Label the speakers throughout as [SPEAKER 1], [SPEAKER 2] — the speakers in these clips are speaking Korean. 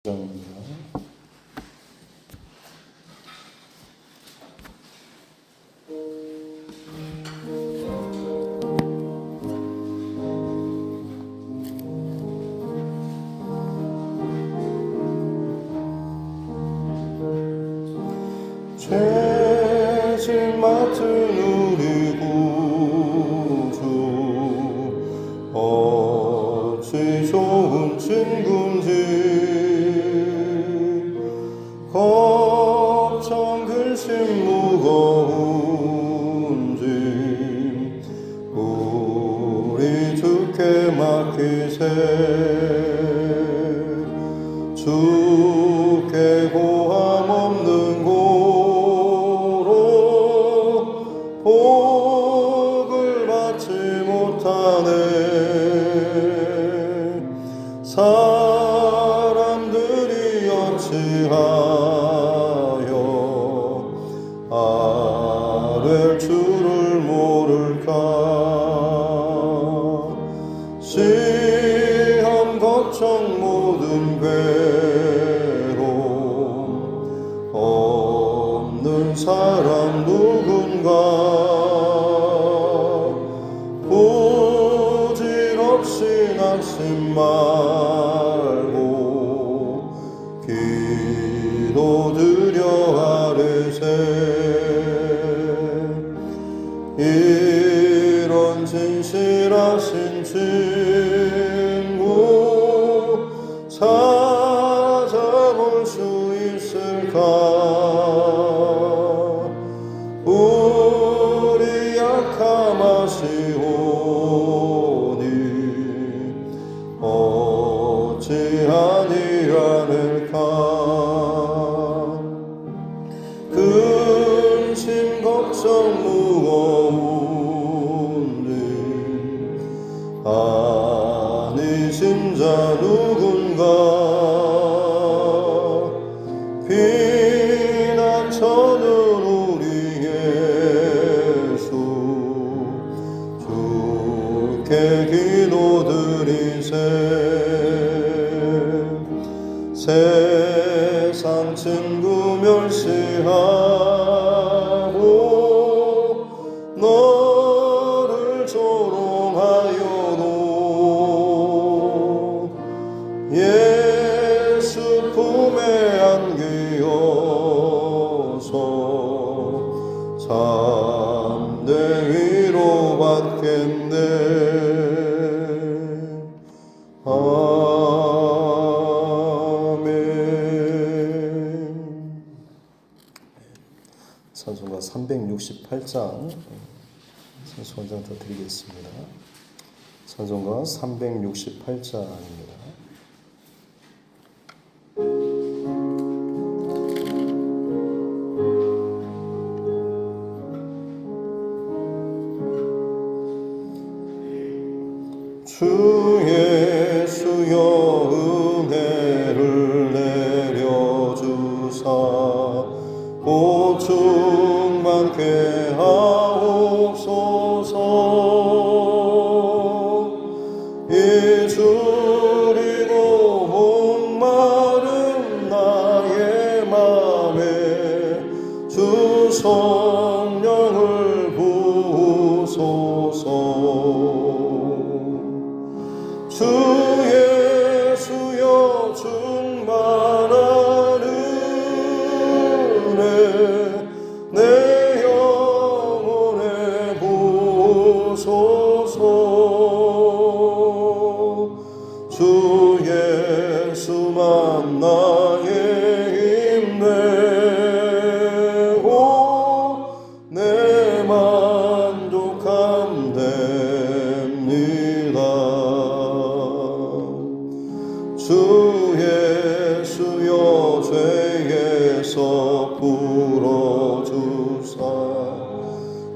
[SPEAKER 1] 장입니다. 죄짐 맡은 우리 구주 어찌 좋은 친구인지 걱정 근심 무거운 짐 우리 주께 맡기세 주께 고함 없는 고로 복을 받지 못하네 사람들이 어찌하여 아랠 줄을 모를까 시험 걱정 모든 괴로움 없는 사람 누군가 부질없이 낙심 말고 기도드려 아뢰세 이런 진실하신 친구 찾아볼 수 있을까 우리 약함 아시오니 어찌 아니하늘까 근심 걱정 무거운 일 아니신 자 누군가 피난처는 우리 예수 주께 기도드리세 세상 친구 멸시하고 너를 조롱하여도 예수 품에 안기어서 참된 위로 받겠네 아멘. 찬송가 368장 찬송 한 장 더 드리겠습니다. 찬송가 368장입니다. 주 예수여 은혜를 내려주사 곧 충만케 하옵소서 이주리고 목마른 나의 맘에 주 성령을 부으소서 주 예수여 충만한 은혜 내 영혼에 부으소서 주 예수만 나의 힘내고 내 만족함 됩니다 주 예수여 죄에서 풀어주사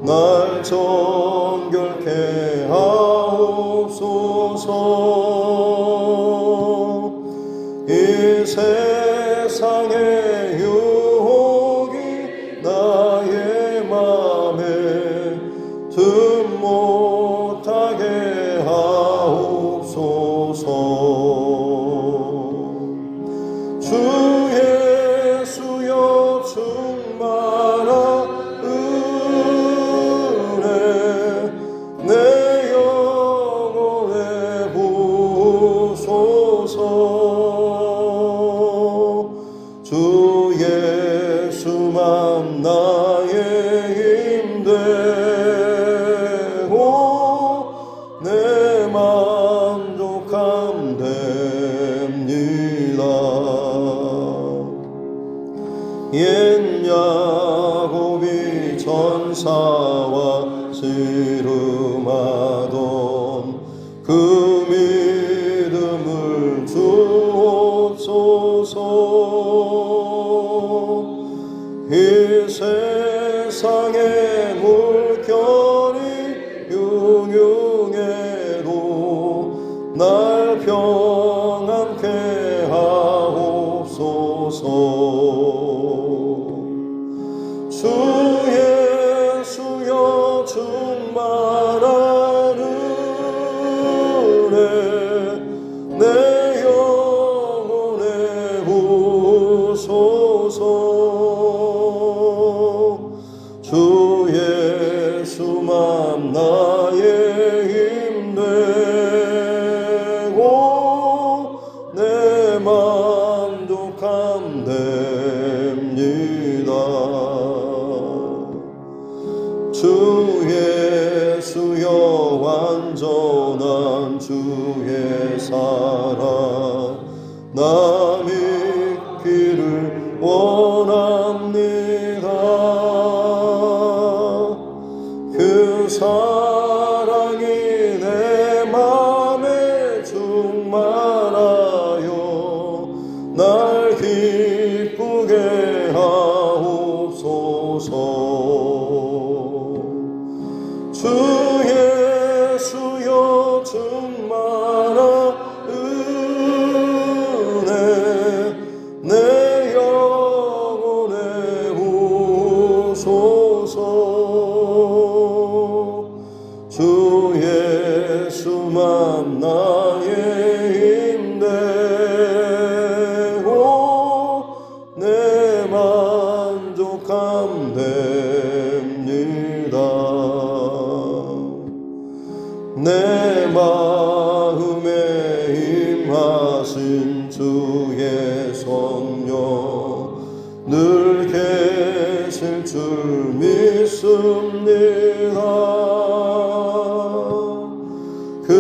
[SPEAKER 1] 날 정결케 하옵소서 이 세상의 유혹이 나의 맘에 든 못하게 하옵소서 주 예수여 충만한 은혜 내 영혼에 부소서. 주 예수만 나의 힘되고 내 만족함 됩니다. 옛 야곱이 전사와 씨름하던 그 믿음을 주옵소서. 이 세상의 물결이 융융해도 날 평안케 하옵소서. 주 예수여 충만한 은혜 내 영혼에 부소서. 주 예수만 나의 힘되고 내 만족함 됩니다. 주 예수여 완전한 주의 사랑 나 믿기를 원합니다. 그 사랑이 내 맘에 충만하여 날 기쁘게 하옵소서. 주 예수여 충만한 은혜 내 영혼에 부소서. 주 예수만 나의 힘되고 내 만족함 됩니다. 내 마음에 임하신 주의 성령 늘 계실 줄 믿습니다. 그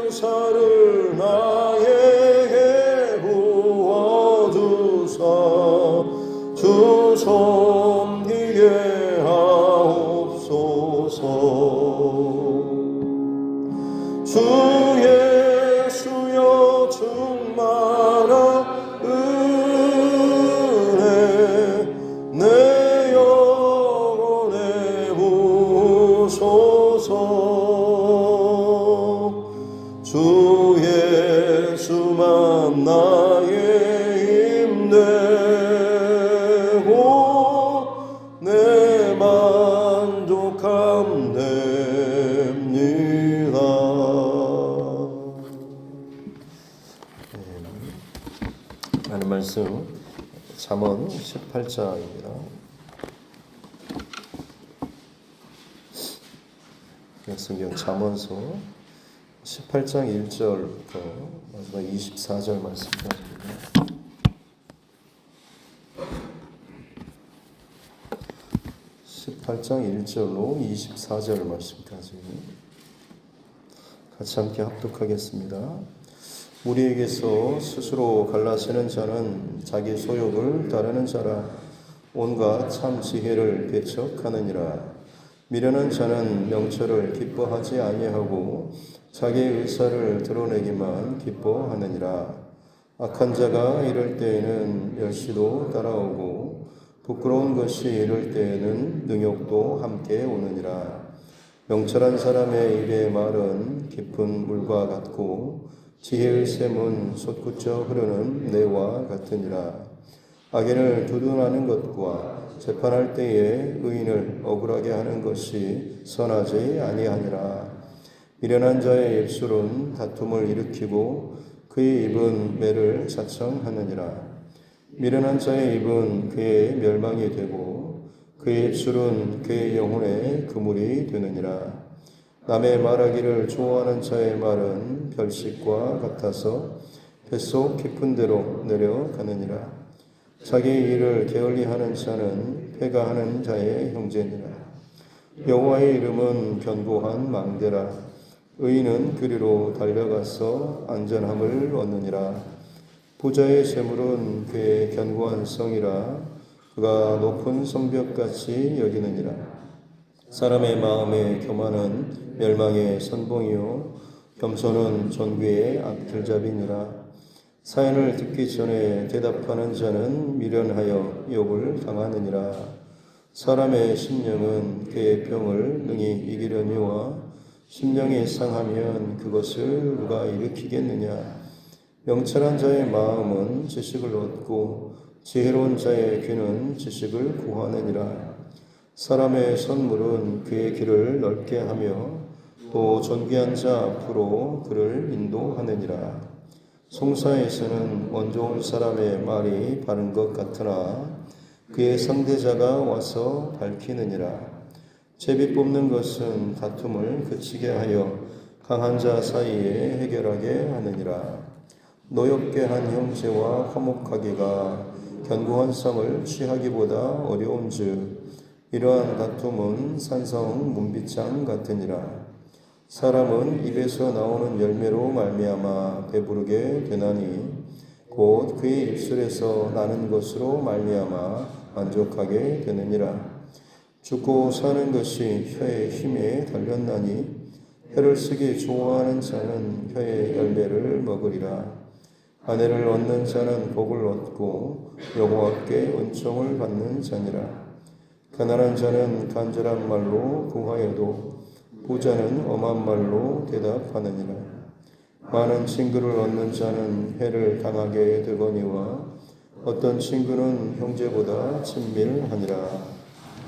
[SPEAKER 1] 은사를 나에게 부어주사 주 섬기게 하옵소서. 주 예수여 충만한 은혜 내 영혼에 부소서. 주 예수만 나의 힘되고 내 만족함 됩니다. 하는 말씀 잠언 18장입니다. 성경 잠언서 18장 1절부터 마지막 24절 말씀입니다. 18장 1절로 24절 말씀까지 같이 함께 합독하겠습니다. 우리에게서 스스로 갈라서는 자는 자기 소욕을 따르는 자라. 온갖 참 지혜를 배척하느니라. 미련한 자는 명철을 기뻐하지 아니하고 자기 의사를 드러내기만 기뻐하느니라. 악한 자가 이럴 때에는 멸시도 따라오고 부끄러운 것이 이럴 때에는 능욕도 함께 오느니라. 명철한 사람의 입의 말은 깊은 물과 같고 지혜의 샘은 솟구쳐 흐르는 내와 같으니라. 악인을 두둔하는 것과 재판할 때에 의인을 억울하게 하는 것이 선하지 아니하니라. 미련한 자의 입술은 다툼을 일으키고 그의 입은 매를 자청하느니라. 미련한 자의 입은 그의 멸망이 되고 그의 입술은 그의 영혼의 그물이 되느니라. 남의 말하기를 좋아하는 자의 말은 별식과 같아서 뱃속 깊은 데로 내려가느니라. 자기 일을 게을리하는 자는 패가하는 자의 형제니라. 여호와의 이름은 견고한 망대라. 의인은 그리로 달려가서 안전함을 얻느니라. 부자의 재물은 그의 견고한 성이라. 그가 높은 성벽같이 여기느니라. 사람의 마음의 교만은 멸망의 선봉이요 겸손은 존귀의 앞길잡이니라. 사연을 듣기 전에 대답하는 자는 미련하여 욕을 당하느니라. 사람의 심령은 그의 병을 능히 이기려니와 심령이 상하면 그것을 누가 일으키겠느냐. 명철한 자의 마음은 지식을 얻고 지혜로운 자의 귀는 지식을 구하느니라. 사람의 선물은 그의 길을 넓게 하며 또 존귀한 자 앞으로 그를 인도하느니라. 송사에서는 먼저 온 사람의 말이 바른 것 같으나 그의 상대자가 와서 밝히느니라. 제비 뽑는 것은 다툼을 그치게 하여 강한 자 사이에 해결하게 하느니라. 노엽게 한 형제와 화목하기가 견고한 성을 취하기보다 어려운즉 이러한 다툼은 산성 문빗장 같으니라. 사람은 입에서 나오는 열매로 말미암아 배부르게 되나니 곧 그의 입술에서 나는 것으로 말미암아 만족하게 되느니라. 죽고 사는 것이 혀의 힘에 달렸나니 혀를 쓰기 좋아하는 자는 혀의 열매를 먹으리라. 아내를 얻는 자는 복을 얻고 여호와께 은총을 받는 자니라. 가난한 자는 간절한 말로 구하여도 부자는 엄한 말로 대답하느니라. 많은 친구를 얻는 자는 해를 당하게 되거니와 어떤 친구는 형제보다 친밀하니라.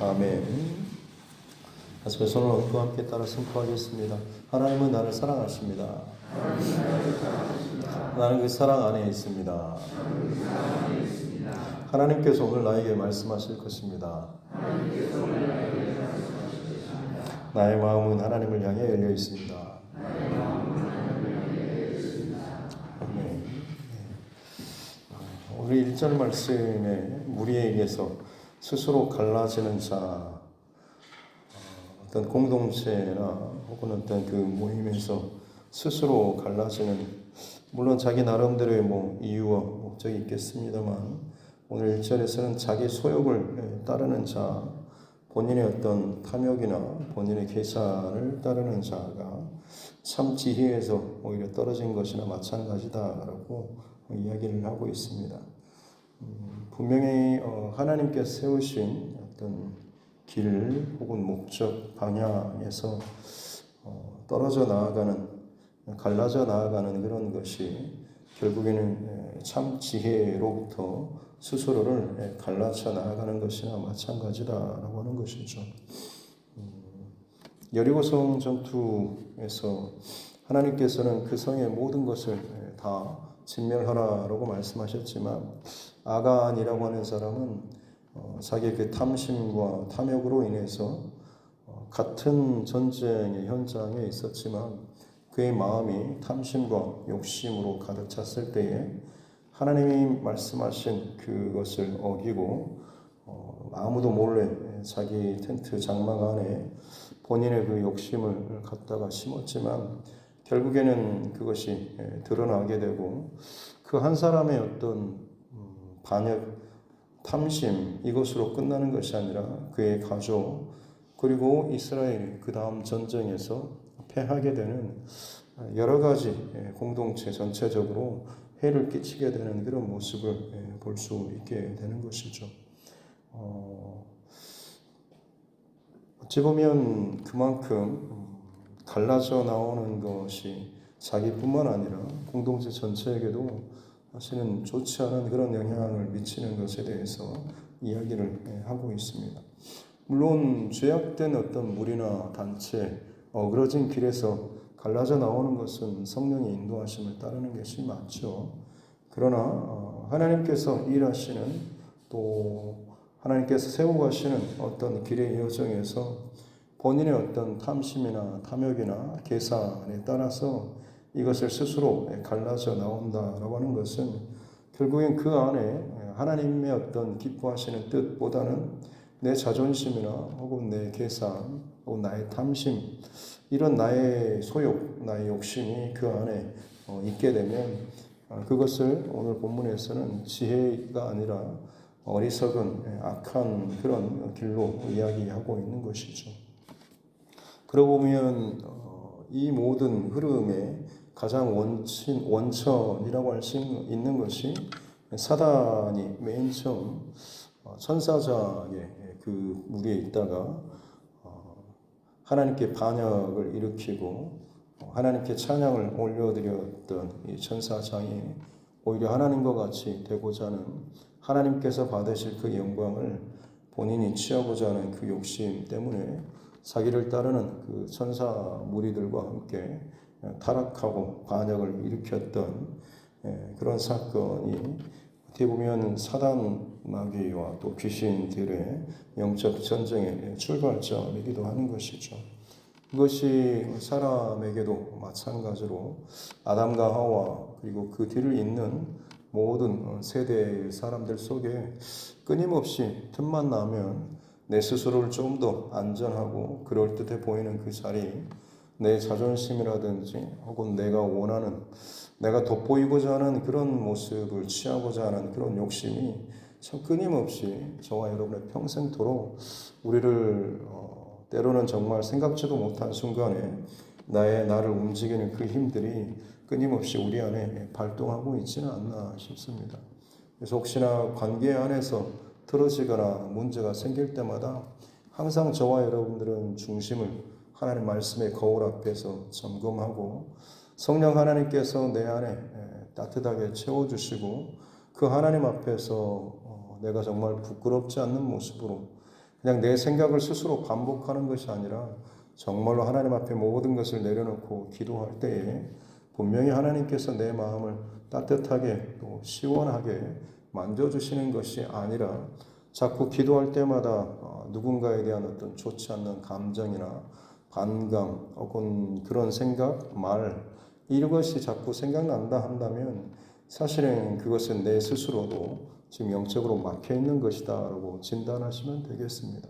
[SPEAKER 1] 아멘. 다시 손을 얹고 함께 따라 선포하겠습니다. 하나님은 나를 사랑하십니다. 나는 그 사랑 안에 있습니다. 하나님께서 오늘 나에게 말씀하실 것입니다. 나의 마음은 하나님을 향해 열려 있습니다. 아멘. 오늘 1절 말씀에 무리에게서 스스로 갈라지는 자, 어떤 공동체나 혹은 어떤 그 모임에서 스스로 갈라지는, 물론 자기 나름대로의 이유와 목적이 있겠습니다만 오늘 1절에서는 자기 소욕을 따르는 자, 본인의 어떤 탐욕이나 본인의 계산을 따르는 자가 참 지혜에서 오히려 떨어진 것이나 마찬가지다라고 이야기를 하고 있습니다. 분명히 하나님께서 세우신 어떤 길 혹은 목적 방향에서 떨어져 나아가는, 갈라져 나아가는 그런 것이 결국에는 참 지혜로부터 스스로를 갈라쳐 나아가는 것이나 마찬가지다라고 하는 것이죠. 여리고성 전투에서 하나님께서는 그 성의 모든 것을 다 진멸하라라고 말씀하셨지만 아간이라고 하는 사람은 자기의 그 탐심과 탐욕으로 인해서 같은 전쟁의 현장에 있었지만 그의 마음이 탐심과 욕심으로 가득 찼을 때에 하나님이 말씀하신 그것을 어기고 아무도 몰래 자기 텐트 장막 안에 본인의 그 욕심을 갖다가 심었지만 결국에는 그것이 드러나게 되고 그 한 사람의 어떤 반역, 탐심 이것으로 끝나는 것이 아니라 그의 가족 그리고 이스라엘 그 다음 전쟁에서 패하게 되는 여러 가지 공동체 전체적으로 해를 끼치게 되는 그런 모습을 볼 수 있게 되는 것이죠. 어찌 보면 그만큼 갈라져 나오는 것이 자기뿐만 아니라 공동체 전체에게도 사실은 좋지 않은 그런 영향을 미치는 것에 대해서 이야기를 하고 있습니다. 물론 죄악된 어떤 무리나 단체, 어그러진 길에서 갈라져 나오는 것은 성령의 인도하심을 따르는 것이 맞죠. 그러나 하나님께서 일하시는, 또 하나님께서 세우고 가시는 어떤 길의 여정에서 본인의 어떤 탐심이나 탐욕이나 계산에 따라서 이것을 스스로 갈라져 나온다라고 하는 것은 결국엔 그 안에 하나님의 어떤 기뻐하시는 뜻보다는 내 자존심이나 혹은 내 계산 혹은 나의 탐심, 이런 나의 소욕, 나의 욕심이 그 안에 있게 되면 그것을 오늘 본문에서는 지혜가 아니라 어리석은 악한 그런 길로 이야기하고 있는 것이죠. 그러고 보면 이 모든 흐름의 가장 원천이라고 할 수 있는 것이 사단이 맨 처음 천사장의 그 무리에 있다가 하나님께 반역을 일으키고 하나님께 찬양을 올려드렸던 이 천사장이 오히려 하나님과 같이 되고자 하는, 하나님께서 받으실 그 영광을 본인이 취하고자 하는 그 욕심 때문에 자기를 따르는 그 천사 무리들과 함께 타락하고 반역을 일으켰던 그런 사건이 어떻게 보면 사단 마귀와 또 귀신들의 영적 전쟁의 출발점이기도 하는 것이죠. 이것이 사람에게도 마찬가지로 아담과 하와 그리고 그 뒤를 잇는 모든 세대의 사람들 속에 끊임없이 틈만 나면 내 스스로를 좀 더 안전하고 그럴듯해 보이는 그 자리, 내 자존심이라든지 혹은 내가 원하는, 내가 돋보이고자 하는 그런 모습을 취하고자 하는 그런 욕심이 참 끊임없이 저와 여러분의 평생토록 우리를 때로는 정말 생각지도 못한 순간에 나를 움직이는 그 힘들이 끊임없이 우리 안에 발동하고 있지는 않나 싶습니다. 그래서 혹시나 관계 안에서 틀어지거나 문제가 생길 때마다 항상 저와 여러분들은 중심을 하나님 말씀의 거울 앞에서 점검하고 성령 하나님께서 내 안에 따뜻하게 채워주시고 그 하나님 앞에서 내가 정말 부끄럽지 않는 모습으로 그냥 내 생각을 스스로 반복하는 것이 아니라 정말로 하나님 앞에 모든 것을 내려놓고 기도할 때에 분명히 하나님께서 내 마음을 따뜻하게 또 시원하게 만져주시는 것이 아니라 자꾸 기도할 때마다 누군가에 대한 어떤 좋지 않는 감정이나 반감 혹은 그런 생각, 말, 이것이 자꾸 생각난다 한다면 사실은 그것은 내 스스로도 지금 영적으로 막혀 있는 것이다 라고 진단하시면 되겠습니다.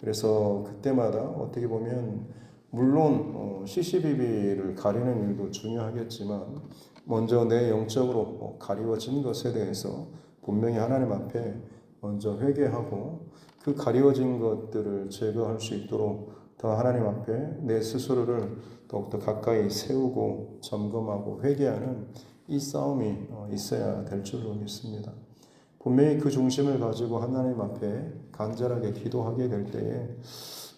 [SPEAKER 1] 그래서 그때마다 어떻게 보면 물론 시시비비를 가리는 일도 중요하겠지만 먼저 내 영적으로 가리워진 것에 대해서 분명히 하나님 앞에 먼저 회개하고 그 가리워진 것들을 제거할 수 있도록 더 하나님 앞에 내 스스로를 더욱더 가까이 세우고 점검하고 회개하는 이 싸움이 있어야 될 줄로 믿습니다. 분명히 그 중심을 가지고 하나님 앞에 간절하게 기도하게 될 때에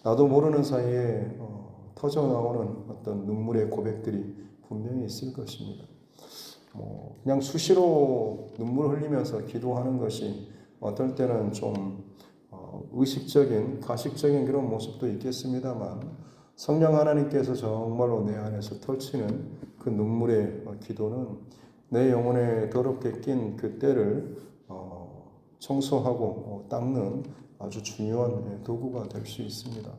[SPEAKER 1] 나도 모르는 사이에 터져나오는 어떤 눈물의 고백들이 분명히 있을 것입니다. 그냥 수시로 눈물 흘리면서 기도하는 것이 어떨 때는 좀 의식적인, 가식적인 그런 모습도 있겠습니다만 성령 하나님께서 정말로 내 안에서 펼치는 그 눈물의 기도는 내 영혼에 더럽게 낀 그 때를 청소하고 닦는 아주 중요한 도구가 될 수 있습니다.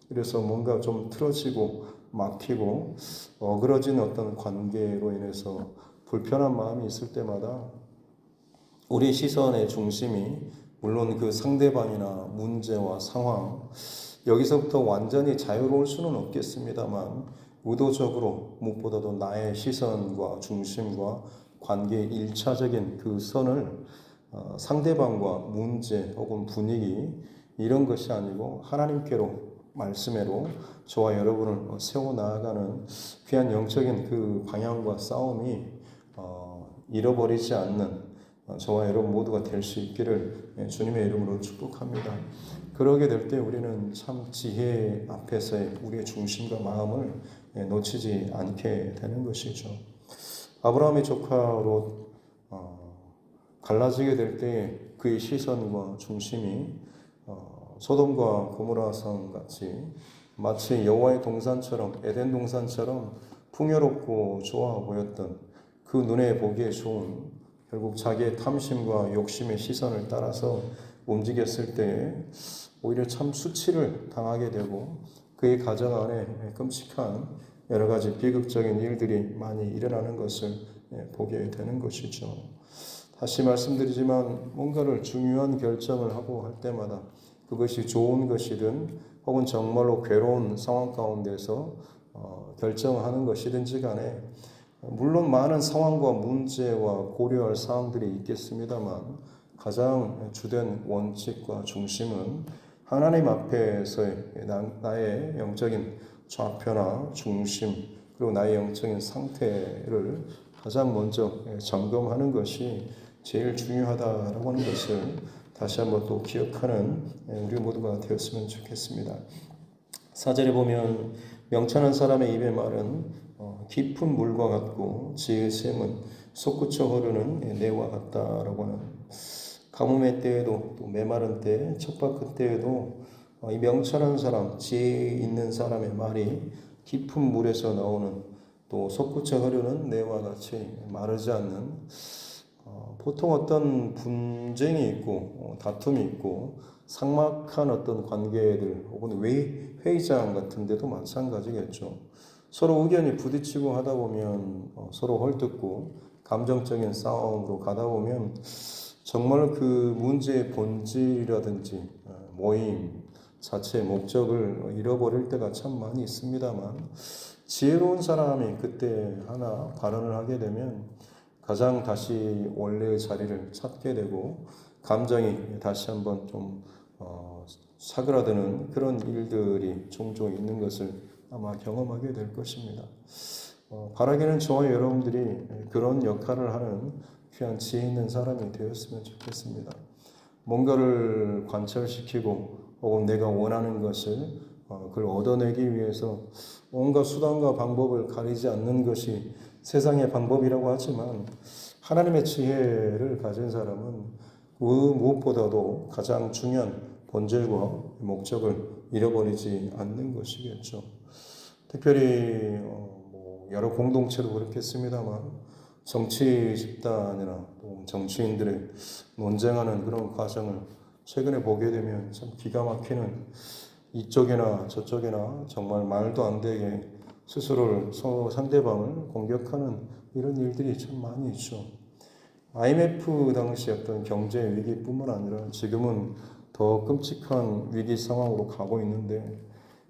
[SPEAKER 1] 그래서 뭔가 좀 틀어지고 막히고 어그러진 어떤 관계로 인해서 불편한 마음이 있을 때마다 우리 시선의 중심이 물론 그 상대방이나 문제와 상황, 여기서부터 완전히 자유로울 수는 없겠습니다만 의도적으로 무엇보다도 나의 시선과 중심과 관계의 일차적인 그 선을 상대방과 문제 혹은 분위기 이런 것이 아니고 하나님께로 말씀으로 저와 여러분을 세워나가는 귀한 영적인 그 방향과 싸움이 잃어버리지 않는 저와 여러분 모두가 될 수 있기를 주님의 이름으로 축복합니다. 그러게 될 때 우리는 참 지혜 앞에서의 우리의 중심과 마음을 놓치지 않게 되는 것이죠. 아브라함의 조카 롯 갈라지게 될 때 그의 시선과 중심이 소돔과 고모라 성 같이 마치 여호와의 동산처럼 에덴 동산처럼 풍요롭고 좋아 보였던 그 눈에 보기에 좋은 결국 자기의 탐심과 욕심의 시선을 따라서 움직였을 때 오히려 참 수치를 당하게 되고 그의 가정 안에 끔찍한 여러 가지 비극적인 일들이 많이 일어나는 것을 보게 되는 것이죠. 다시 말씀드리지만 뭔가를 중요한 결정을 하고 할 때마다 그것이 좋은 것이든 혹은 정말로 괴로운 상황 가운데서 결정하는 것이든지 간에 물론 많은 상황과 문제와 고려할 사항들이 있겠습니다만 가장 주된 원칙과 중심은 하나님 앞에서의 나의 영적인 좌표나 중심 그리고 나의 영적인 상태를 가장 먼저 점검하는 것이 제일 중요하다라고 하는 것을 다시 한번 또 기억하는 우리 모두가 되었으면 좋겠습니다. 4절에 보면 명철한 사람의 입의 말은 깊은 물과 같고 지혜의 샘은 솟구쳐 흐르는 내와 같다라고 하는 가뭄의 때에도 또 메마른 때 척박한 때에도 이 명철한 사람 지혜 있는 사람의 말이 깊은 물에서 나오는 또 솟구쳐 흐르는 내와 같이 마르지 않는 보통 어떤 분쟁이 있고 다툼이 있고 삭막한 어떤 관계들 혹은 회의장 같은 데도 마찬가지겠죠. 서로 의견이 부딪히고 하다 보면 서로 헐뜯고 감정적인 싸움으로 가다 보면 정말 그 문제의 본질이라든지 모임 자체의 목적을 잃어버릴 때가 참 많이 있습니다만 지혜로운 사람이 그때 하나 발언을 하게 되면 가장 다시 원래의 자리를 찾게 되고 감정이 다시 한번 좀 사그라드는 그런 일들이 종종 있는 것을 아마 경험하게 될 것입니다. 바라기는 저와 여러분들이 그런 역할을 하는 귀한 지혜 있는 사람이 되었으면 좋겠습니다. 뭔가를 관철시키고 혹은 내가 원하는 것을 그걸 얻어내기 위해서 온갖 수단과 방법을 가리지 않는 것이 세상의 방법이라고 하지만 하나님의 지혜를 가진 사람은 그 무엇보다도 가장 중요한 본질과 목적을 잃어버리지 않는 것이겠죠. 특별히 여러 공동체도 그렇겠습니다만 정치 집단이나 또 정치인들의 논쟁하는 그런 과정을 최근에 보게 되면 참 기가 막히는 이쪽이나 저쪽이나 정말 말도 안 되게 스스로를 상대방을 공격하는 이런 일들이 참 많이 있죠. IMF 당시 어떤 경제 위기뿐만 아니라 지금은 더 끔찍한 위기 상황으로 가고 있는데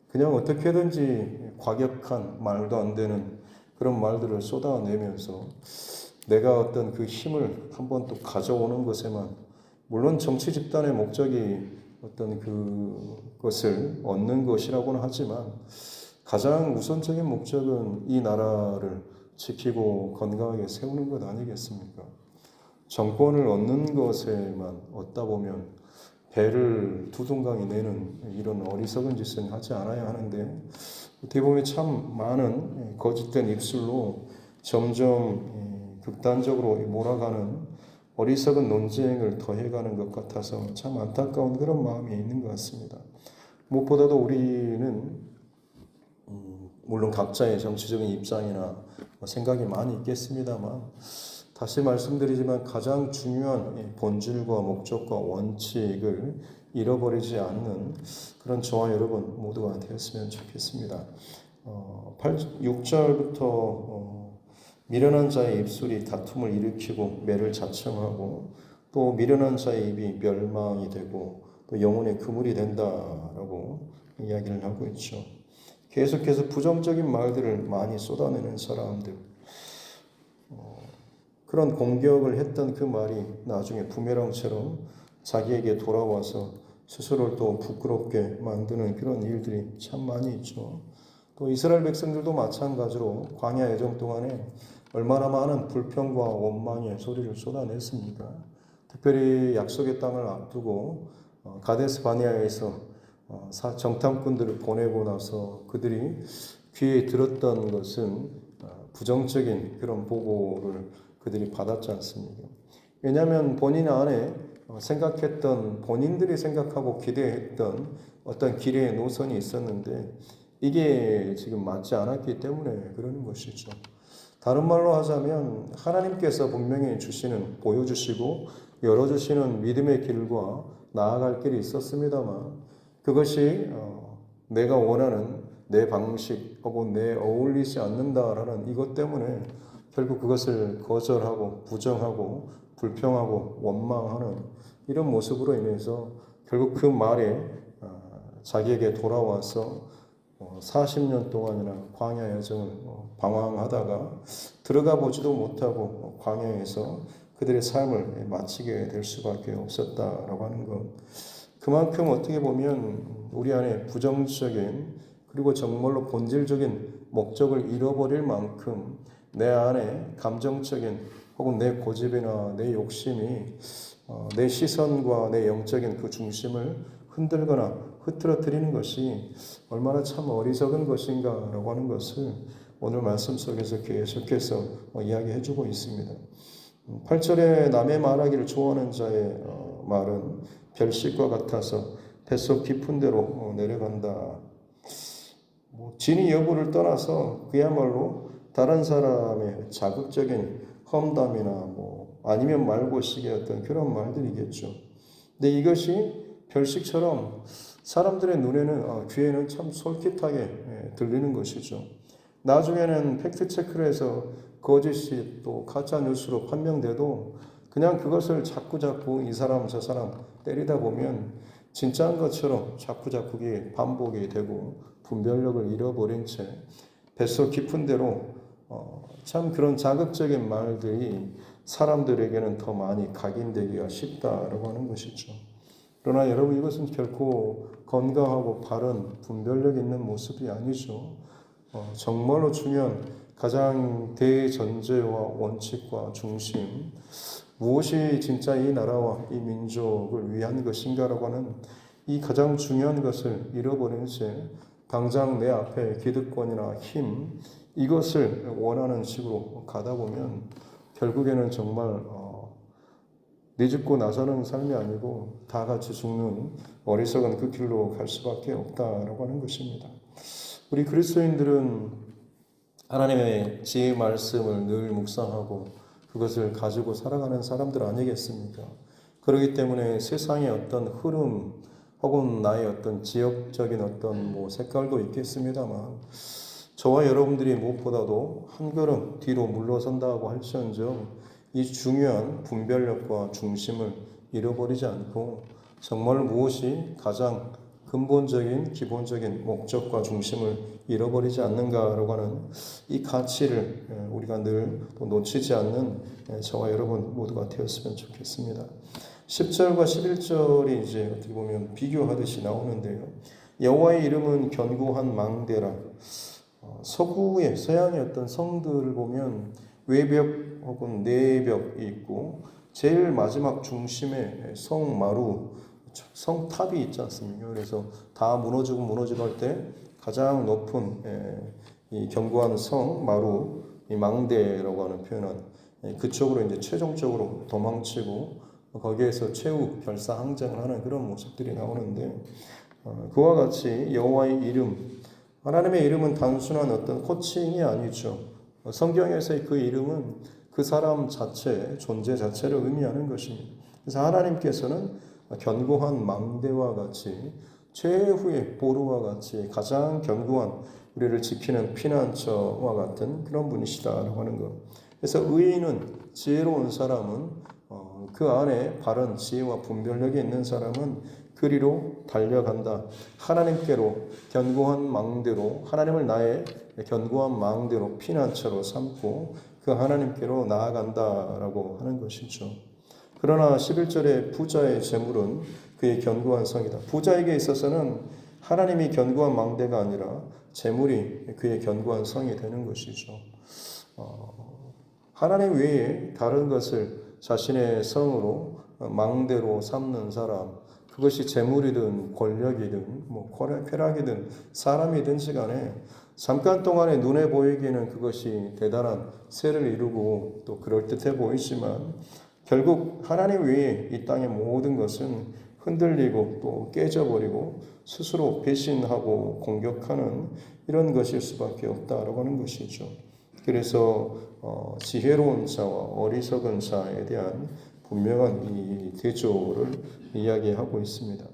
[SPEAKER 1] 그냥 어떻게든지 과격한 말도 안 되는 그런 말들을 쏟아내면서 내가 어떤 그 힘을 한번 또 가져오는 것에만 물론 정치 집단의 목적이 어떤 그것을 얻는 것이라고는 하지만 가장 우선적인 목적은 이 나라를 지키고 건강하게 세우는 것 아니겠습니까? 정권을 얻는 것에만 얻다 보면 배를 두 동강이 내는 이런 어리석은 짓은 하지 않아야 하는데 어떻게 보면 참 많은 거짓된 입술로 점점 극단적으로 몰아가는 어리석은 논쟁을 더해가는 것 같아서 참 안타까운 그런 마음이 있는 것 같습니다. 무엇보다도 우리는 물론 각자의 정치적인 입장이나 생각이 많이 있겠습니다만 다시 말씀드리지만 가장 중요한 본질과 목적과 원칙을 잃어버리지 않는 그런 저와 여러분 모두가 되었으면 좋겠습니다. 6절부터 미련한 자의 입술이 다툼을 일으키고 매를 자청하고 또 미련한 자의 입이 멸망이 되고 또 영혼의 그물이 된다라고 이야기를 하고 있죠. 계속해서 부정적인 말들을 많이 쏟아내는 사람들 그런 공격을 했던 그 말이 나중에 부메랑처럼 자기에게 돌아와서 스스로를 또 부끄럽게 만드는 그런 일들이 참 많이 있죠. 또 이스라엘 백성들도 마찬가지로 광야 여정 동안에 얼마나 많은 불평과 원망의 소리를 쏟아냈습니까? 특별히 약속의 땅을 앞두고 가데스 바네아에서 정탐꾼들을 보내고 나서 그들이 귀에 들었던 것은 부정적인 그런 보고를 그들이 받았지 않습니까? 왜냐하면 본인 안에 생각했던 본인들이 생각하고 기대했던 어떤 길의 노선이 있었는데 이게 지금 맞지 않았기 때문에 그러는 것이죠. 다른 말로 하자면 하나님께서 분명히 보여주시고 열어주시는 믿음의 길과 나아갈 길이 있었습니다만 그것이 내가 원하는 내 방식 혹은 내 어울리지 않는다라는 이것 때문에 결국 그것을 거절하고 부정하고 불평하고 원망하는 이런 모습으로 인해서 결국 그 말에 자기에게 돌아와서 40년 동안이나 광야 여정을 방황하다가 들어가 보지도 못하고 광야에서 그들의 삶을 마치게 될 수밖에 없었다라고 하는 것. 그만큼 어떻게 보면 우리 안에 부정적인 그리고 정말로 본질적인 목적을 잃어버릴 만큼 내 안에 감정적인 혹은 내 고집이나 내 욕심이 내 시선과 내 영적인 그 중심을 흔들거나 흐트러뜨리는 것이 얼마나 참 어리석은 것인가라고 하는 것을 오늘 말씀 속에서 계속해서 이야기해 주고 있습니다. 8절에 남의 말하기를 좋아하는 자의 말은 별식과 같아서 뱃속 깊은 데로 내려간다. 진위 여부를 떠나서 그야말로 다른 사람의 자극적인 험담이나 아니면 말고식의 어떤 그런 말들이겠죠. 근데 이것이 별식처럼 사람들의 눈에는 귀에는 참 솔깃하게 들리는 것이죠. 나중에는 팩트체크를 해서 거짓이 또 가짜 뉴스로 판명돼도 그냥 그것을 자꾸 이 사람 저 사람 때리다 보면 진짜인 것처럼 자꾸 그게 반복이 되고 분별력을 잃어버린 채 뱃속 깊은 데로 참 그런 자극적인 말들이 사람들에게는 더 많이 각인되기가 쉽다라고 하는 것이죠. 그러나 여러분 이것은 결코 건강하고 바른 분별력 있는 모습이 아니죠. 정말로 중요한 가장 대전제와 원칙과 중심 무엇이 진짜 이 나라와 이 민족을 위한 것인가라고 하는 이 가장 중요한 것을 잃어버린 채 당장 내 앞에 기득권이나 힘 이것을 원하는 식으로 가다 보면 결국에는 정말 내집고 나서는 삶이 아니고 다 같이 죽는 어리석은 그 길로 갈 수밖에 없다라고 하는 것입니다. 우리 그리스도인들은 하나님의 지혜의 말씀을 늘 묵상하고 그것을 가지고 살아가는 사람들 아니겠습니까? 그렇기 때문에 세상의 어떤 흐름 혹은 나의 어떤 지역적인 어떤 색깔도 있겠습니다만 저와 여러분들이 무엇보다도 한 걸음 뒤로 물러선다고 할지언정 이 중요한 분별력과 중심을 잃어버리지 않고 정말 무엇이 가장 근본적인 기본적인 목적과 중심을 잃어버리지 않는가라고 하는 이 가치를 우리가 늘 놓치지 않는 저와 여러분 모두가 되었으면 좋겠습니다. 10절과 11절이 이제 어떻게 보면 비교하듯이 나오는데요. 여호와의 이름은 견고한 망대라. 서구의 서양의 어떤 성들을 보면 외벽 혹은 내벽이 있고 제일 마지막 중심에 성마루, 성탑이 있지 않습니까? 그래서 다 무너지고 할 때 가장 높은 이 견고한 성마루, 이 망대라고 하는 표현은 그쪽으로 이제 최종적으로 도망치고 거기에서 최후 결사항쟁을 하는 그런 모습들이 나오는데 그와 같이 여호와의 이름, 하나님의 이름은 단순한 어떤 호칭이 아니죠. 성경에서의 그 이름은 그 사람 자체, 존재 자체를 의미하는 것입니다. 그래서 하나님께서는 견고한 망대와 같이 최후의 보루와 같이 가장 견고한 우리를 지키는 피난처와 같은 그런 분이시다라고 하는 것. 그래서 의인은 지혜로운 사람은 그 안에 바른 지혜와 분별력이 있는 사람은 그리로 달려간다. 하나님께로 견고한 망대로 하나님을 나의 견고한 망대로 피난처로 삼고 그 하나님께로 나아간다라고 하는 것이죠. 그러나 11절에 부자의 재물은 그의 견고한 성이다. 부자에게 있어서는 하나님이 견고한 망대가 아니라 재물이 그의 견고한 성이 되는 것이죠. 하나님 외에 다른 것을 자신의 성으로 망대로 삼는 사람, 그것이 재물이든 권력이든 쾌락이든 사람이든지 간에 잠깐 동안에 눈에 보이기에는 그것이 대단한 세를 이루고 또 그럴듯해 보이지만 결국 하나님 외에 이 땅의 모든 것은 흔들리고 또 깨져버리고 스스로 배신하고 공격하는 이런 것일 수밖에 없다라고 하는 것이죠. 그래서 지혜로운 자와 어리석은 자에 대한 분명한 이 대조를 이야기하고 있습니다.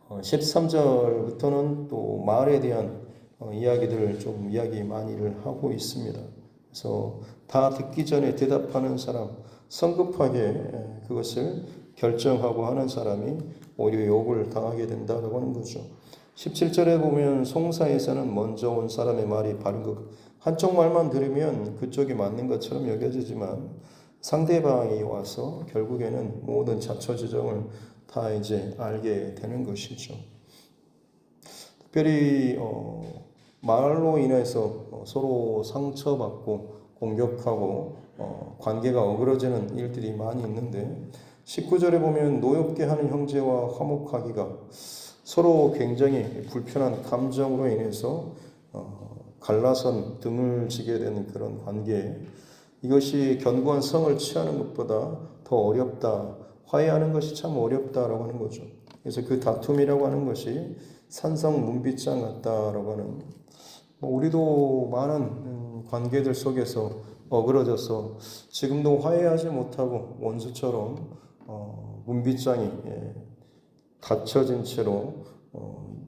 [SPEAKER 1] 13절부터는 또 말에 대한 이야기들을 좀 이야기 많이를 하고 있습니다. 그래서 다 듣기 전에 대답하는 사람, 성급하게 그것을 결정하고 하는 사람이 오히려 욕을 당하게 된다고 하는 거죠. 17절에 보면 송사에서는 먼저 온 사람의 말이 바른 것, 한쪽 말만 들으면 그쪽이 맞는 것처럼 여겨지지만 상대방이 와서 결국에는 모든 자초지종을 다 이제 알게 되는 것이죠. 특별히 말로 인해서 서로 상처받고 공격하고 관계가 어그러지는 일들이 많이 있는데 19절에 보면 노엽게 하는 형제와 화목하기가 서로 굉장히 불편한 감정으로 인해서 갈라선 등을 지게 되는 그런 관계, 이것이 견고한 성을 취하는 것보다 더 어렵다, 화해하는 것이 참 어렵다라고 하는 거죠. 그래서 그 다툼이라고 하는 것이 산성 문빗장 같다라고 하는, 우리도 많은 관계들 속에서 어그러져서 지금도 화해하지 못하고 원수처럼 문빗장이 닫혀진 채로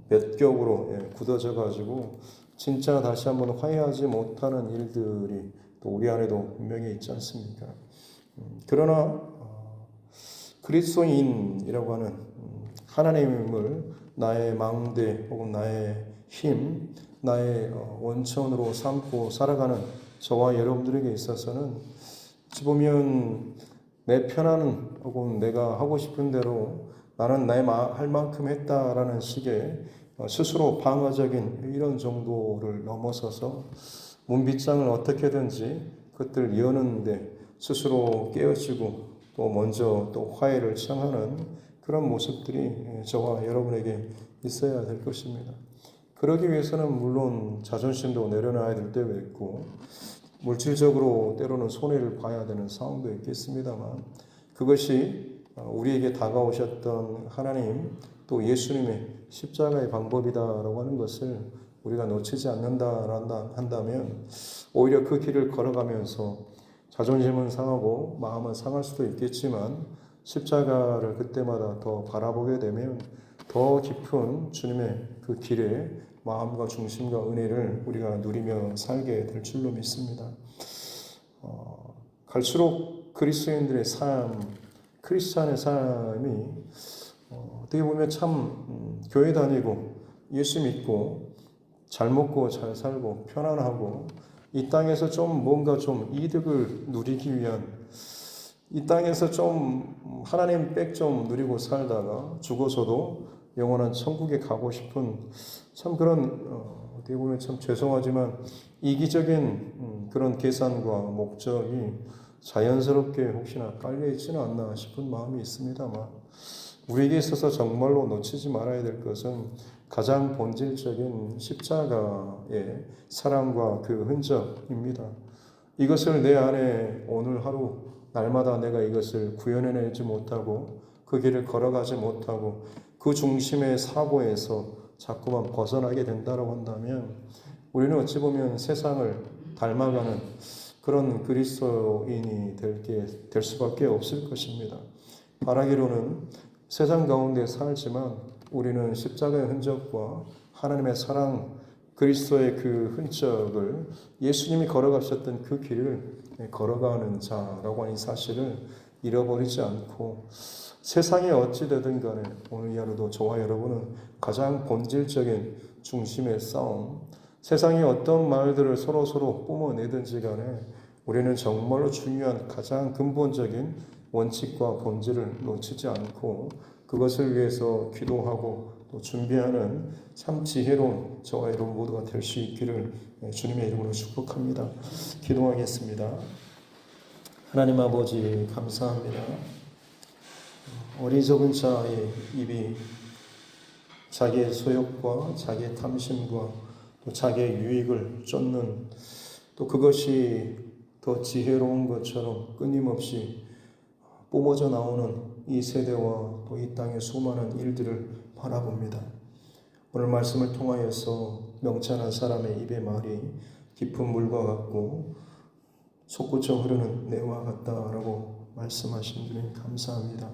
[SPEAKER 1] 몇 겹으로 굳어져 가지고 진짜 다시 한번 화해하지 못하는 일들이 또 우리 안에도 분명히 있지 않습니까? 그러나 그리스도인이라고 하는 하나님을 나의 망대 혹은 나의 힘, 나의 원천으로 삼고 살아가는 저와 여러분들에게 있어서는 어찌 보면 내 편한 혹은 내가 하고 싶은 대로 나는 나의 할 만큼 했다라는 식의 스스로 방어적인 이런 정도를 넘어서서 문빗장을 어떻게든지 그것들 여는데 스스로 깨어지고 또 먼저 또 화해를 청하는 그런 모습들이 저와 여러분에게 있어야 될 것입니다. 그러기 위해서는 물론 자존심도 내려놔야 될 때가 있고 물질적으로 때로는 손해를 봐야 되는 상황도 있겠습니다만 그것이 우리에게 다가오셨던 하나님 또 예수님의 십자가의 방법이다라고 하는 것을 우리가 놓치지 않는다 한다면 오히려 그 길을 걸어가면서 자존심은 상하고 마음은 상할 수도 있겠지만 십자가를 그때마다 더 바라보게 되면 더 깊은 주님의 그 길에 마음과 중심과 은혜를 우리가 누리며 살게 될 줄로 믿습니다. 갈수록 그리스도인들의 삶, 크리스찬의 삶이 어떻게 보면 참 교회 다니고 예수 믿고 잘 먹고 잘 살고 편안하고 이 땅에서 좀 뭔가 좀 이득을 누리기 위한 이 땅에서 좀 하나님 백 좀 누리고 살다가 죽어서도 영원한 천국에 가고 싶은 참 그런 어떻게 보면 참 죄송하지만 이기적인 그런 계산과 목적이 자연스럽게 혹시나 깔려있지는 않나 싶은 마음이 있습니다만 우리에게 있어서 정말로 놓치지 말아야 될 것은 가장 본질적인 십자가의 사랑과 그 흔적입니다. 이것을 내 안에 오늘 하루 날마다 내가 이것을 구현해내지 못하고 그 길을 걸어가지 못하고 그 중심의 사고에서 자꾸만 벗어나게 된다고 한다면 우리는 어찌 보면 세상을 닮아가는 그런 그리스도인이 될 수밖에 없을 것입니다. 바라기로는 세상 가운데 살지만 우리는 십자가의 흔적과 하나님의 사랑, 그리스도의 그 흔적을 예수님이 걸어가셨던 그 길을 걸어가는 자라고 하는 사실을 잃어버리지 않고 세상이 어찌되든 간에 오늘 이 하루도 저와 여러분은 가장 본질적인 중심의 싸움, 세상이 어떤 말들을 서로 뿜어내든지 간에 우리는 정말로 중요한 가장 근본적인 원칙과 본질을 놓치지 않고 그것을 위해서 기도하고 또 준비하는 참 지혜로운 저와 여러분 모두가 될 수 있기를 주님의 이름으로 축복합니다. 기도하겠습니다. 하나님 아버지 감사합니다. 어리석은 자의 입이 자기의 소욕과 자기의 탐심과 또 자기의 유익을 쫓는 또 그것이 더 지혜로운 것처럼 끊임없이 뿜어져 나오는 이 세대와 또 이 땅의 수많은 일들을 바라봅니다. 오늘 말씀을 통하여서 명찬한 사람의 입의 말이 깊은 물과 같고 솟구쳐 흐르는 내와 같다라고 말씀하신 주님 감사합니다.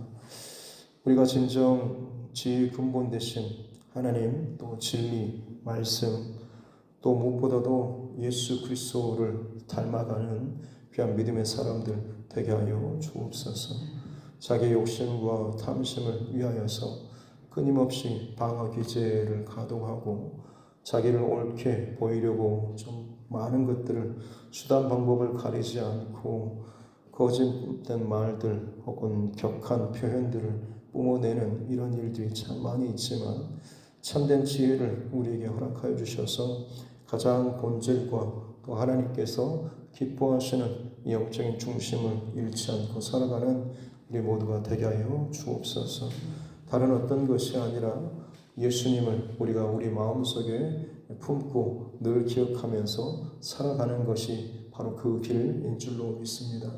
[SPEAKER 1] 우리가 진정 지혜의 근본 되신 하나님, 또 진리, 말씀, 또 무엇보다도 예수 그리스도를 닮아가는 귀한 믿음의 사람들 되게 하여 주옵소서. 자기의 욕심과 탐심을 위하여서 끊임없이 방어 기제를 가동하고 자기를 옳게 보이려고 좀 많은 것들을 수단 방법을 가리지 않고 거짓된 말들 혹은 격한 표현들을 뿜어내는 이런 일들이 참 많이 있지만 참된 지혜를 우리에게 허락하여 주셔서 가장 본질과 또 하나님께서 기뻐하시는 영적인 중심을 잃지 않고 살아가는 우리 모두가 되게 하여 주옵소서. 다른 어떤 것이 아니라 예수님을 우리가 우리 마음속에 품고 늘 기억하면서 살아가는 것이 바로 그 길인 줄로 믿습니다.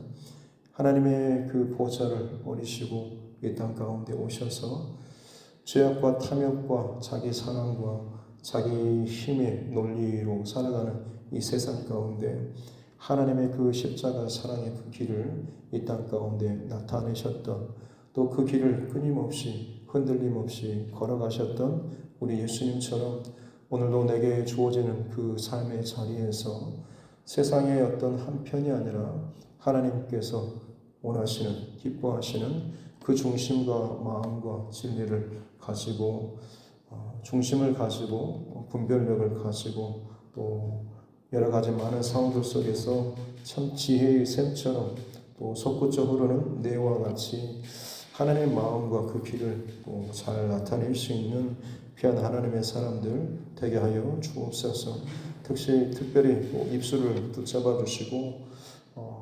[SPEAKER 1] 하나님의 그 보좌를 버리시고 이 땅 가운데 오셔서 죄악과 탐욕과 자기 사랑과 자기 힘의 논리로 살아가는 이 세상 가운데 하나님의 그 십자가 사랑의 그 길을 이 땅 가운데 나타내셨던, 또 그 길을 끊임없이 흔들림 없이 걸어가셨던 우리 예수님처럼 오늘도 내게 주어지는 그 삶의 자리에서 세상의 어떤 한편이 아니라 하나님께서 원하시는, 기뻐하시는 그 중심과 마음과 진리를 가지고 중심을 가지고 분별력을 가지고 또 여러 가지 많은 상황들 속에서 참 지혜의 샘처럼 또 솟구쳐 흐르는 내와 같이 하나님의 마음과 그 길을 또 잘 나타낼 수 있는 귀한 하나님의 사람들 되게 하여 주옵소서. 특별히 입술을 붙잡아 주시고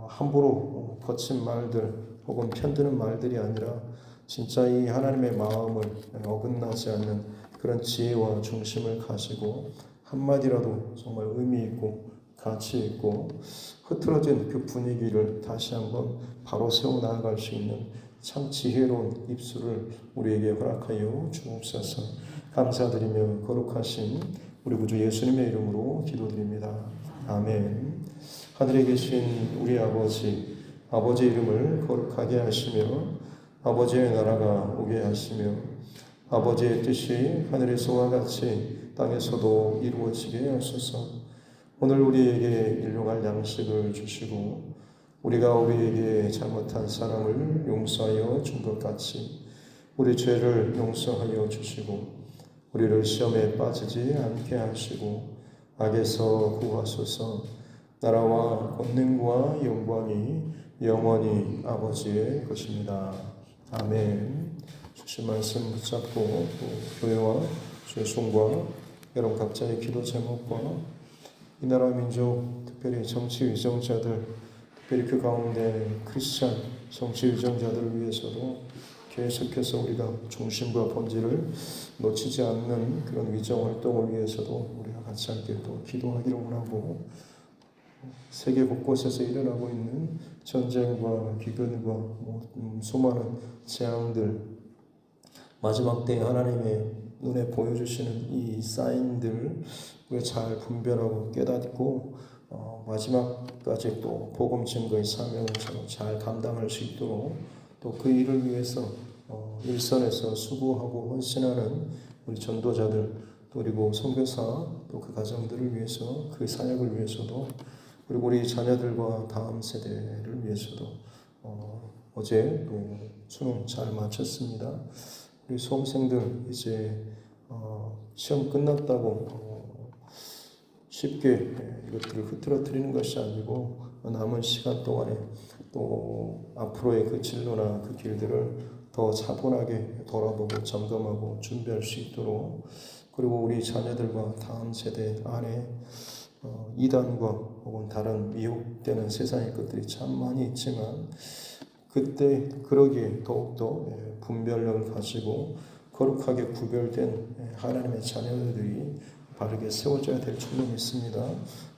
[SPEAKER 1] 함부로 거친 말들 혹은 편드는 말들이 아니라 진짜 이 하나님의 마음을 어긋나지 않는 그런 지혜와 중심을 가지고 한마디라도 정말 의미 있고 가치 있고 흐트러진 그 분위기를 다시 한번 바로 세워 나아갈 수 있는 참 지혜로운 입술을 우리에게 허락하여 주옵소서. 감사드리며 거룩하신 우리 구주 예수님의 이름으로 기도드립니다. 아멘. 하늘에 계신 우리 아버지, 아버지의 이름을 거룩하게 하시며 아버지의 나라가 오게 하시며 아버지의 뜻이 하늘에서와 같이 땅에서도 이루어지게 하소서. 오늘 우리에게 일용할 양식을 주시고 우리가 우리에게 잘못한 사람을 용서하여 준 것 같이 우리 죄를 용서하여 주시고 우리를 시험에 빠지지 않게 하시고 악에서 구하소서. 나라와 권능과 영광이 영원히 아버지의 것입니다. 아멘. 주신 말씀 붙잡고 또 교회와 주의 손과 여러분 각자의 기도 제목과 이 나라 민족 특별히 정치 위정자들, 특별히 그 가운데 크리스찬 정치 위정자들을 위해서도 계속해서 우리가 중심과 본질을 놓치지 않는 그런 위정 활동을 위해서도 우리가 같이 함께 또 기도하기를 원하고, 세계 곳곳에서 일어나고 있는 전쟁과 기근과 수많은 재앙들, 마지막 때 하나님의 눈에 보여주시는 이 사인들 우리가 잘 분별하고 깨닫고 마지막까지 또 복음 증거의 사명을 잘 감당할 수 있도록 또 그 일을 위해서 일선에서 수고하고 헌신하는 우리 전도자들, 또 그리고 선교사, 또 그 가정들을 위해서, 그 사역을 위해서도, 그리고 우리 자녀들과 다음 세대를 위해서도 어제 또 수능 잘 마쳤습니다. 우리 수험생들 이제 시험 끝났다고 쉽게 이것들을 흐트러뜨리는 것이 아니고 남은 시간 동안에 또 앞으로의 그 진로나 그 길들을 더 차분하게 돌아보고 점검하고 준비할 수 있도록, 그리고 우리 자녀들과 다음 세대 안에 이단과 혹은 다른 미혹되는 세상의 것들이 참 많이 있지만 그때 그러기에 더욱더 분별력을 가지고 거룩하게 구별된 하나님의 자녀들이 바르게 세워져야 될 줄로 믿습니다.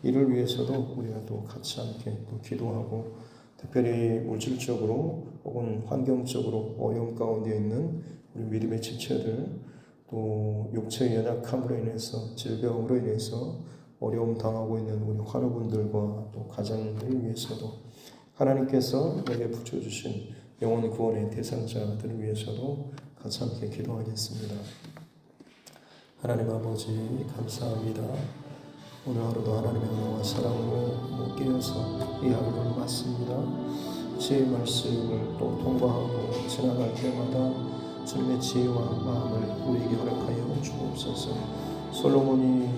[SPEAKER 1] 이를 위해서도 우리가 또 같이 함께 또 기도하고, 특별히 물질적으로 혹은 환경적으로 어려움 가운데 있는 우리 믿음의 지체들, 또 육체의 연약함으로 인해서 질병으로 인해서 어려움 당하고 있는 우리 환우분들과 또 가정들을 위해서도 하나님께서 내게 붙여주신 영혼 구원의 대상자들을 위해서도 같이 함께 기도하겠습니다. 하나님 아버지 감사합니다. 오늘 하루도 하나님의 은혜와 사랑으로 깨어서 이 하루를 맞습니다. 지혜의 말씀을 또 통과하고 지나갈 때마다 주님의 지혜와 마음을 우리에게 허락하여 주옵소서. 솔로몬이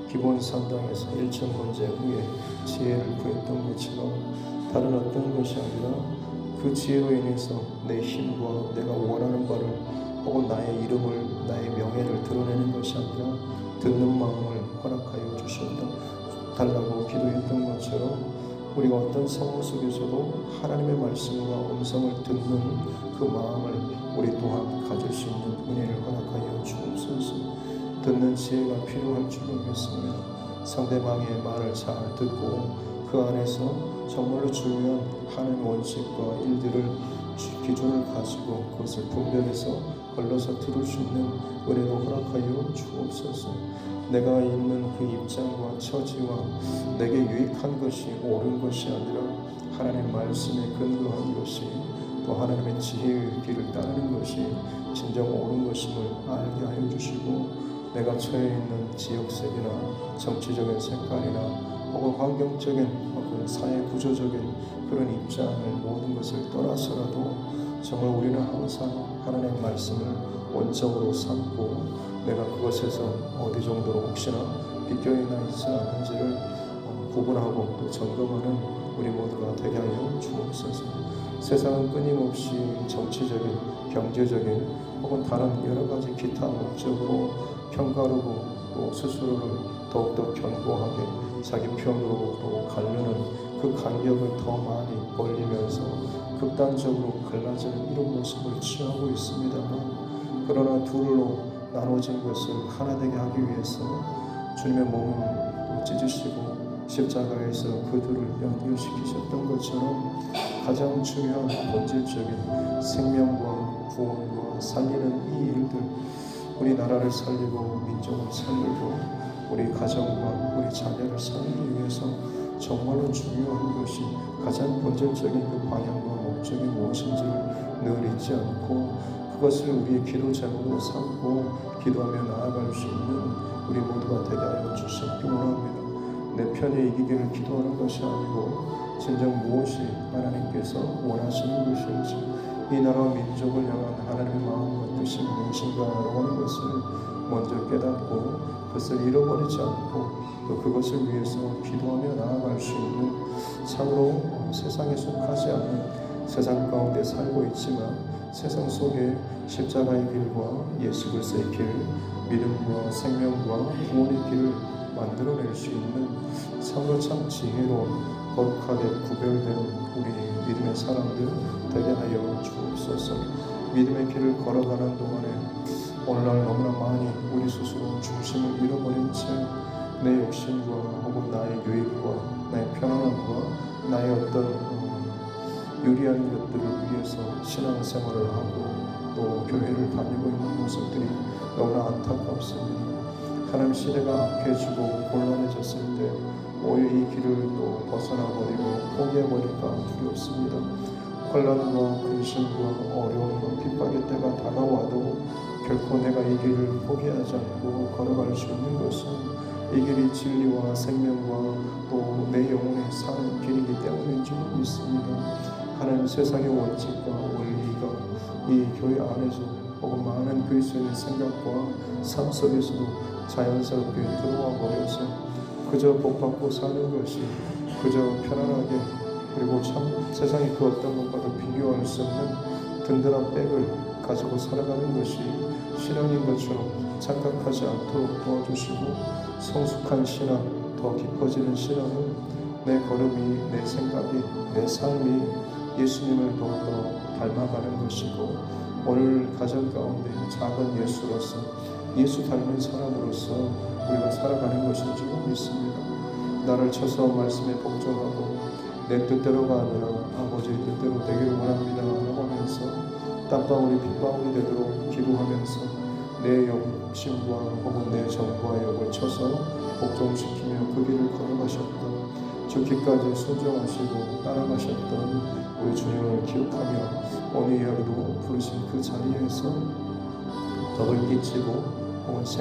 [SPEAKER 1] 기본 산당에서 1,000번째 후에 지혜를 구했던 것처럼 다른 어떤 것이 아니라 그 지혜로 인해서 내 힘과 내가 원하는 바를 혹은 나의 이름을, 나의 명예를 드러내는 것이 아니라 듣는 마음을 허락하여 주셨달라고 기도했던 것처럼 우리가 어떤 상황 속에서도 하나님의 말씀과 음성을 듣는 그 마음을 우리 또한 가질 수 있는 은혜를 허락하여 주옵소서. 듣는 지혜가 필요할 줄로 믿습니다. 상대방의 말을 잘 듣고 그 안에서 정말로 중요한 하나님의 원칙과 일들을 기준을 가지고 그것을 분별해서 걸러서 들을 수 있는 은혜도 허락하여 주옵소서. 내가 있는 그 입장과 처지와 내게 유익한 것이 옳은 것이 아니라 하나님의 말씀에 근거한 것이 또 하나님의 지혜의 길을 따르는 것이 진정 옳은 것임을 알게 하여 주시고 내가 처해 있는 지역색이나 정치적인 색깔이나 혹은 환경적인 혹은 사회 구조적인 그런 입장을 모든 것을 떠나서라도 정말 우리는 항상 하나님의 말씀을 원점으로 삼고 내가 그것에서 어디 정도로 혹시나 비껴있나 있지 않은지를 구분하고 또 점검하는 우리 모두가 되게 하여 주옵소서. 세상은 끊임없이 정치적인, 경제적인 혹은 다른 여러 가지 기타 목적으로 평가하고 또 스스로를 더욱더 견고하게 자기 편으로 또 가르는 그 간격을 더 많이 벌리면서 극단적으로 갈라지는 이런 모습을 취하고 있습니다만 그러나 둘로 나눠진 것을 하나 되게 하기 위해서 주님의 몸을 찢으시고 십자가에서 그들을 연결시키셨던 것처럼 가장 중요한 본질적인 생명과 구원과 살리는 이 일들, 우리 나라를 살리고 민족을 살리고 우리 가정과 우리 자녀를 살리기 위해서 정말로 중요한 것이 가장 본질적인 그 방향과 목적이 무엇인지를 늘 잊지 않고 그것을 우리의 기도 제목으로 삼고 기도하며 나아갈 수 있는 우리 모두가 되게 하여 주시기 원합니다. 내 편에 이기기를 기도하는 것이 아니고 진정 무엇이 하나님께서 원하시는 것인지 이 나라와 민족을 향한 하나님의 마음과 뜻이 무엇인가라고 하는 것을 먼저 깨닫고 그것을 잃어버리지 않고 또 그것을 위해서 기도하며 나아갈 수 있는 참으로 세상에 속하지 않는 세상 가운데 살고 있지만 세상 속에 십자가의 길과 예수 그리스도의 길, 믿음과 생명과 구원의 길을 만들어낼 수 있는 참으로 참 지혜로운 거룩하게 구별된 우리 믿음의 사람들 되게 하여 주옵소서. 믿음의 길을 걸어가는 동안에 오늘날 너무나 많이 우리 스스로 중심을 잃어버린 채 내 욕심과 혹은 나의 유익과 나의 편안함과 나의 어떤 유리한 것들을 위해서 신앙생활을 하고 또 교회를 다니고 있는 모습들이 너무나 안타깝습니다. 하나님 시대가 악해지고 곤란해졌을 때 오히려 이 길을 또 벗어나버리고 포기해버릴까 두렵습니다. 혼란과 근심과 어려움과 핍박의 때가 다가와도 결코 내가 이 길을 포기하지 않고 걸어갈 수 있는 것은 이 길이 진리와 생명과 또 내 영혼의 사는 길이기 때문인 줄 믿습니다. 하나님 세상의 원칙과 원리가 이 교회 안에서 혹은 많은 그리스도인의 생각과 삶 속에서도 자연스럽게 들어와 버려서 그저 복받고 사는 것이 그저 편안하게 그리고 참 세상의 그 어떤 것과도 비교할 수 없는 든든한 백을 가지고 살아가는 것이 신앙인 것처럼 착각하지 않도록 도와주시고 성숙한 신앙, 더 깊어지는 신앙은 내 걸음이, 내 생각이, 내 삶이 예수님을 더욱더 닮아가는 것이고 오늘 가정 가운데 작은 예수로서 예수 닮은 사람으로서 우리가 살아가는 것인 줄 믿습니다. 나를 쳐서 말씀에 복종하고 내 뜻대로가 아니라 아버지의 뜻대로 되기를 원합니다 라고 하면서 땀방울이 핏방울이 되도록 기도하면서 내 욕심과 혹은 내 정과 욕을 쳐서 복종시키며 그 길을 걸어가셨던 죽기까지 순종하시고 따라가셨던 우리 주님을 기억하며 오늘 이야기도 부르신 그 자리에서 덕을 끼치고 혹은